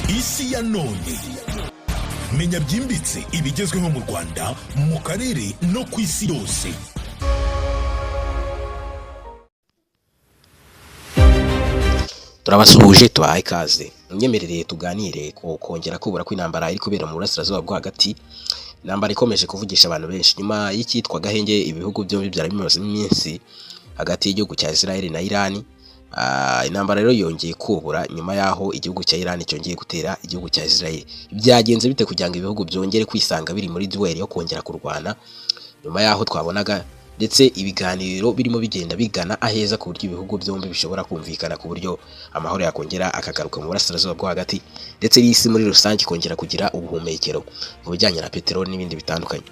isi ya none. Menya byimbitse ibigezweho mu Rwanda, mu karere no ku isi yose. Turabasuhuje tubahaye ikaze. Munyemerere tuganire ko kongera kubura kw'intambara iri kubera mu burasirazuba bwo hagati. Intambara ikomeje kuvugisha abantu benshi nyuma y'ikitwa gahenge ibihugu byombi byari bimaze iminsi hagati y'igihugu cya Israel na Iran. Intambara rero yongeye kubura nyuma yaho igihugu cya Iran cyongeye gutera igihugu cya Israel. Byagenze bite kugira ngo ibihugu byongere kwisanga biri muri duel yo kongera kurwana? Nyuma yaho twabonaga ndetse ibiganiro birimo bigenda bigana aheza ku buryo ibihugu byombi bishobora kumvikana ku buryo amahoro yakongera akagaruka mu burasirazuba bwo hagati, ndetse n'isi muri rusange kongera kugira ubuhumekero mu bijyanye na peteroli n'ibindi bitandukanye.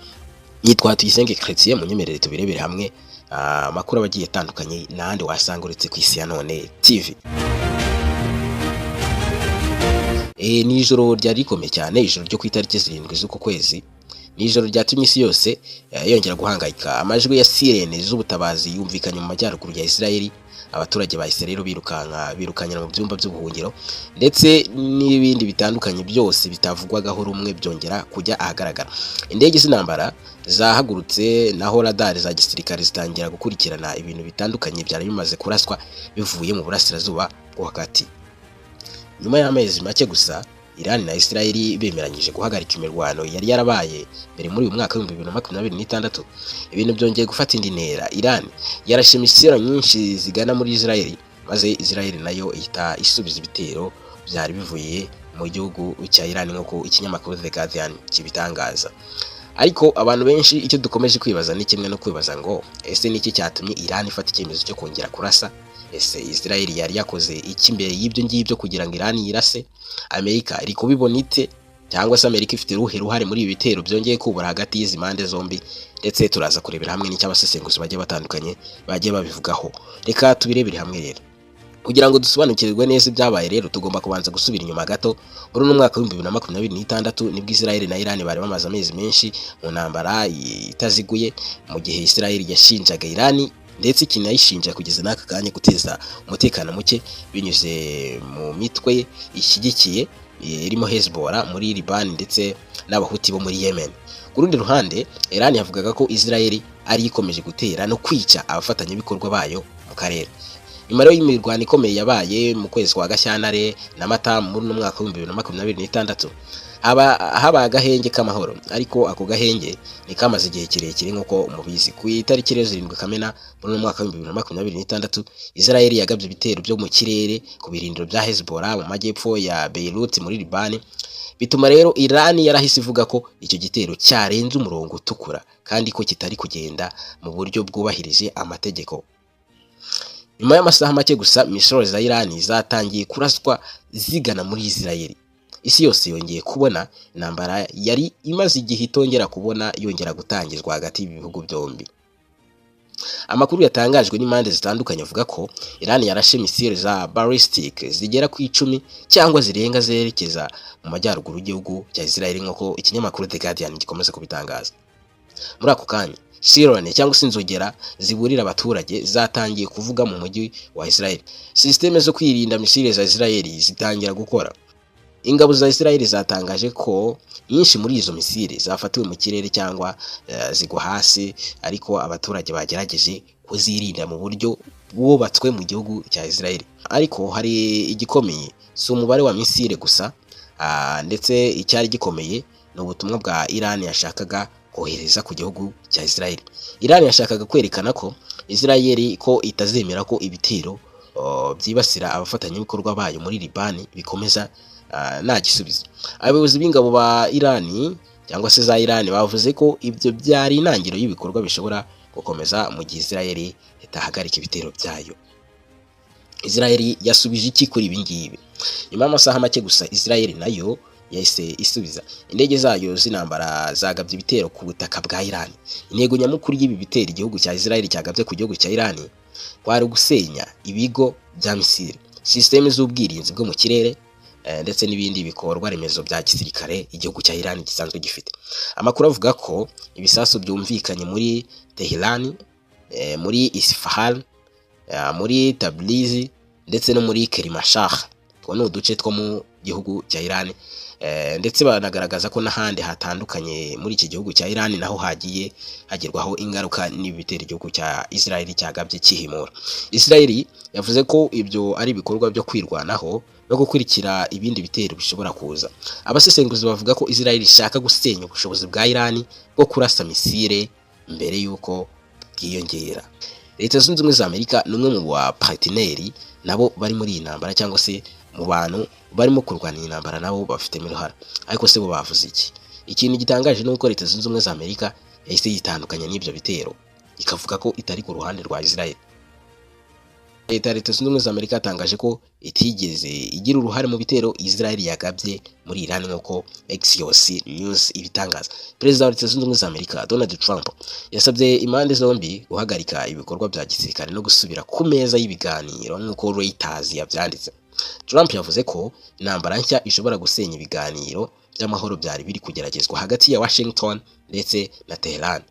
Yitwa Tuyisenge Chrétien, munyemerere tubirebere hamwe amakuru abagiye atandukanye n'ahandi wasanga uretse ku isi ya none TV. Ni ijoro ryari rikomeye cyane, ijoro ryo ku itariki 7 z'uko kwezi. Ni ijoro ryatumye isi yose yongera guhangayika. Amajwi ya sirene z'ubutabazi yumvikanye mu majyaruguru ya Israel. Abaturage ba Israel birukanyira mu byumba by'ubuhungiro, ndetse n'ibindi bitandukanye byose bitavugwagaho rumwe byongera kujya ahagaragara. Indege z'intambara zahagurutse naho radar za gisirikare zitangira gukurikirana ibintu bitandukanye byari bimaze kuraswa bivuye mu burasirazuba bwo hagati. Nyuma y'amezi make gusa, Iran na Israel bemeranyije guhagarika imirwano yari yarabaye mbere muri uyu mwaka wa 2026. Ibintu byongeye gufata indi ntera. Iran yarashe misile nyinshi zigana muri Israel, maze Israel nayo ihita isubiza ibitero byari bivuye mu gihugu cya Iran nk'uko ikinyamakuru The Guardian kibitangaza. Ariko abantu benshi icyo dukomeje kwibaza ni kimwe no kwibaza ngo ese niki cyatumye Iran ifata icyemezo cyo kongera kurasa? Ese Israel yari yakoze iki mbere y'ibyo ngibyo kugira ngo Iran yirase? Amerika iri kubibona ite? Cyangwa se Amerika ifite uruhare muri ibi bitero byongeye kubura hagati y'izi mande zombi? Ndetse turaza kurebera hamwe n'icyabasesenguzi bagiye batandukanye bagiye babivugaho. Reka tubirebere hamwe rero. Kugira ngo dusobanukirwe neza ibyabaye rero, tugomba kubanza gusubira inyuma gato. Muri uno mwaka wa 2026 nibwo Israel na Iran bari bamaze amezi menshi mu ntambara itaziguye, mu gihe Israel yashinjaga Iran ndetse kinayishinja kugeza n'aka kanya guteza umutekano muke binyuze mu mitwe ishyigikiye irimo Hezbollah muri Liban ndetse n'abahuti bo muri Yemen. Ku rundi ruhande, Iran yavugaga ko Israel ari ikomeje gutera no kwica abafatanyabikorwa bayo mu karere. Nyuma rero y'imirwano ikomeye yabaye mu kwezi kwa Gashyantare na Mata muri uno mwaka wa 2026, haba agahenge k'amahoro, ariko ako gahenge ni kamaze igihe kirekire nk'uko mubizi. Ku itariki 7 Kamena muri uno mwaka wa 2026, Israel yagabye ibitero byo mu kirere ku birindiro bya Hezbollah mu majyepfo ya Beirut muri Liban. Bituma rero Iran yarahise ivuga ko icyo gitero cyarenze umurongo utukura kandi ko kitari kugenda mu buryo bwubahirije amategeko. Nyuma y'amasaha make gusa, misile za Iran zatangiye kuraswa zigana muri Israel. Isi yose yongeye kubona intambara yari imaze igihe itongera kubona yongera gutangizwa hagati y'ibihugu byombi. Amakuru yatangajwe n'impande zitandukanye avuga ko Iran yarashe misile za ballistic zigera ku 10 cyangwa zirenga zerekeza mu majyaruguru y'igihugu cya Israel nk'uko ikinyamakuru The Guardian gikomeza kubitangaza. Muri ako kanya, sirene cyangwa se inzogera ziburira abaturage zatangiye kuvuga mu mujyi wa Israel. Systeme zo kwirinda misile za Israel zitangira gukora. Ingabo za Israel zatangaje ko nyinshi muri izo misile zafatiwe mu kirere cyangwa zigwa hasi, ariko abaturage bagerageje kuzirinda mu buryo bwubatswe mu gihugu cya Israel. Ariko hari igikomeye, si umubare wa misile gusa, ndetse icyari gikomeye ni ubutumwa bwa Iran yashakaga kohereza ku gihugu cya Israel. Iran yashakaga kwerekana ko Israel ko itazemera ko ibitero byibasira abafatanyabikorwa bayo muri Liban bikomeza nta gisubizo. Abayobozi b'ingabo ba Iran cyangwa se za Iran bavuze ko ibyo byari intangiriro y'ibikorwa bishobora gukomeza mu gihe Israel itahagarika ibitero byayo. Israel yasubije iki kuri ibi ngibi? Nyuma y'amasaha make gusa, Israel nayo yahise isubiza. Indege zayo z'intambara zagabye ibitero ku butaka bwa Iran. Intego nyamukuru y'ibi bitero igihugu cya Israel cyagabye ku gihugu cya Iran kwari gusenya ibigo bya misile, systeme z'ubwirinzi bwo mu kirere, ndetse n'ibindi bikorwa remezo bya gisirikare igihugu cya Iran gisanzwe gifite. Amakuru avuga ko ibisasu byumvikanye muri Tehran, muri Isfahan, muri Tabriz ndetse no muri Kermanshah. Two ni uduce two mu gihugu cya Iran, ndetse banagaragaza ko n'ahandi hatandukanye muri iki gihugu cya Iran naho hagiye hagerwaho ingaruka n'ibitero igihugu cya Israel cyagabye kihimura. Israel yavuze ko ibyo ari ibikorwa byo kwirwanaho no gukurikira ibindi bitero bishobora kuza. Abasesenguzi bavuga ko Israel ishaka gusenya ubushobozi bwa Iran bwo kurasa misile mbere y'uko bwiyongera. Leta Zunze Ubumwe za Amerika ni umwe mu baparteneri nabo bari muri iyi ntambara, cyangwa se mu bantu barimo kurwana iyi ntambara nabo bafitemo uruhare. Ariko se bo bavuze iki? Ikintu gitangaje ni uko Leta Zunze Ubumwe za Amerika yahise yitandukanya n'ibyo bitero, ikavuga ko itari ku ruhande rwa Israel. Leta Zunze Ubumwe za Amerika yatangaje ko itigeze igira uruhare mu bitero Israel yagabye muri Iran nk'uko Axios News ibitangaza. Perezida wa Leta Zunze Ubumwe za Amerika Donald Trump yasabye impande zombi guhagarika ibikorwa bya gisirikare no gusubira ku meza y'ibiganiro nk'uko Reuters yabyanditse. Trump yavuze ko intambara nshya ishobora gusenya ibiganiro by'amahoro byari biri kugeragezwa hagati ya Washington ndetse na Tehran.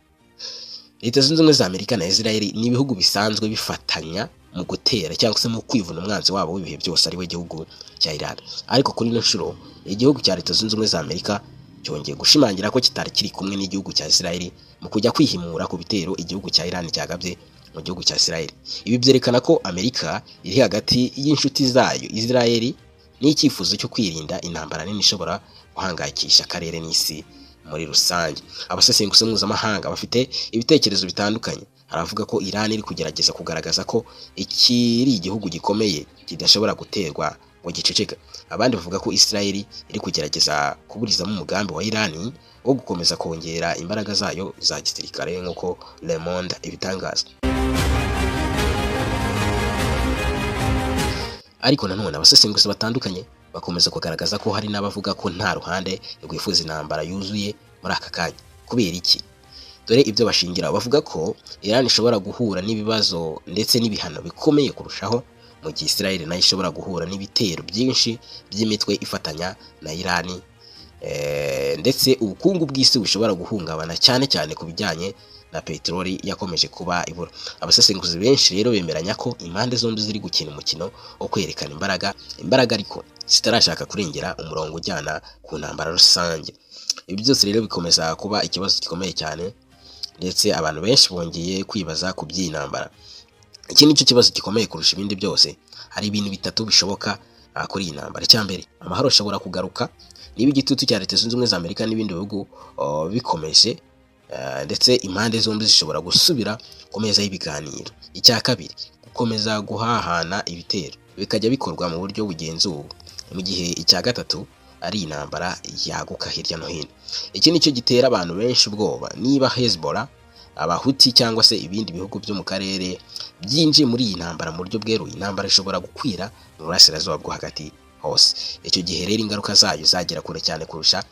Leta Zunze Ubumwe za Amerika na Israel ni ibihugu bisanzwe bifatanya mu gutera cyangwa se mu kwivuna umwanzi wabo w'ibihe byose ari we gihugu cya Iran. Ariko kuri ino nshuro igihugu cya Leta Zunze Ubumwe za Amerika cyongeye gushimangira ko kitari kiri kumwe n'igihugu cya Israel mu kujya kwihimura ku bitero igihugu cya Iran cyagabye mu gihugu cya Israel. Ibi byerekana ko Amerika iri hagati y'inshuti zayo Israel n'icyifuzo cyo kwirinda intambara nini ishobora guhangayikisha akarere n'isi muri rusange. Abasesenguzi mpuzamahanga bafite ibitekerezo bitandukanye. Haravuga ko Iran iri kugerageza kugaragaza ko ikiri igihugu gikomeye kidashobora guterwa ngo giceceka. Abandi bavuga ko Israel iri kugerageza kuburizamo umugambi wa Iran wo gukomeza kongera imbaraga zayo za gisirikare nk'uko Le Monde ibitangaza. Ariko nanone abasesenguzi batandukanye bakomeza kugaragaza ko hari n'abavuga ko nta ruhande rwifuza intambara yuzuye muri aka kanya. Kubera iki? Dore ibyo bashingira. Bavuga ko Iran ishobora guhura n'ibibazo ndetse n'ibihano bikomeye kurushaho, mu gihe Israel nayo ishobora guhura n'ibitero byinshi by'imitwe ifatanya na Iran, ndetse ubukungu bw'isi bushobora guhungabana cyane cyane ku bijyanye na peteroli yakomeje kuba ibura. Abasesenguzi benshi rero bemeranya ko impande zombi ziri gukina umukino wo kwerekana imbaraga ariko zitarashaka kurengera umurongo ujyana ku ntambara rusange. Ibi byose rero bikomeza kuba ikibazo gikomeye cyane, ndetse abantu benshi bongeye kwibaza ku by'intambara. Iki nicyo kibazo gikomeye kurusha ibindi byose. Hari ibintu bitatu bishoboka kuri iyi ntambara. Icyambere, amahoro ashobora kugaruka niba igitutu cya Leta Zunze Ubumwe za Amerika n'ibindi bihugu bikomeje, ndetse impande zombi zishobora gusubira ku meza y'ibiganiro. Icya kabiri, gukomeza guhahana ibitero bikajya bikorwa mu buryo bugenzuwe, mu gihe icya gatatu ari intambara yaguka hirya no hino. Iki nicyo gitera abantu benshi ubwoba. Niba Hezbollah, Abahuti cyangwa se ibindi bihugu byo mu karere byinjiye muri iyi ntambara mu buryo bweruye, intambara ishobora gukwira mu burasirazuba bwo hagati hose. Icyo gihe rero ingaruka zayo zagera kure cyane kurusha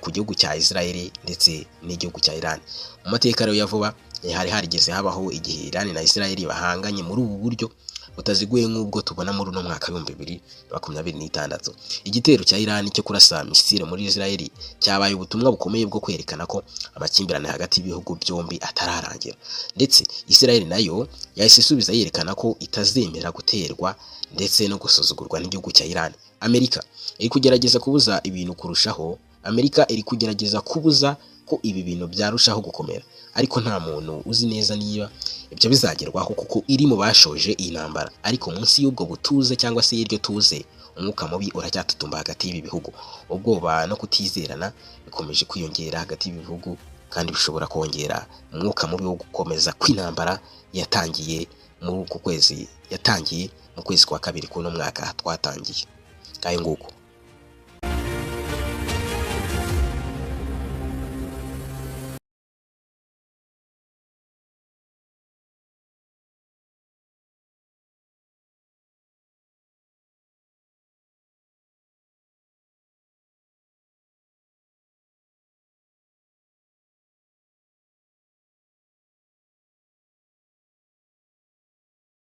ku gihugu cya Israel ndetse n'igihugu cya Iran. Mu mateka rero ya vuba hari harigeze habaho igihe Iran na Israel bahanganye muri ubu buryo butaziguye nk'ubwo tubona muri uno mwaka wa 2026. Igitero cya Iran cyo kurasa misile muri Israel cyabaye ubutumwa bukomeye bwo kwerekana ko amakimbirane hagati y'ibihugu byombi atararangira, ndetse Israel nayo yahise isubiza yerekana ko itazemera guterwa ndetse no gusuzugurwa n'igihugu cya Iran. Amerika iri kugerageza kubuza ibintu kurushaho. Amerika iri kugerageza kubuza ko ibi bintu byarushaho gukomera, ariko nta muntu uzi neza niba ibyo bizagerwaho kuko iri mu bashoje iyi ntambara. Ariko munsi y'ubwo butuze cyangwa se y'iryo tuze, umwuka mubi uracyatutumba hagati y'ibi bihugu. Ubwoba no kutizerana bikomeje kwiyongera hagati y'ibi bihugu, kandi bishobora kongera umwuka mubi wo gukomeza kw'intambara yatangiye muri uku kwezi, yatangiye mu kwezi kwa kabiri kuno mwaka twatangiye. Kaye nguko.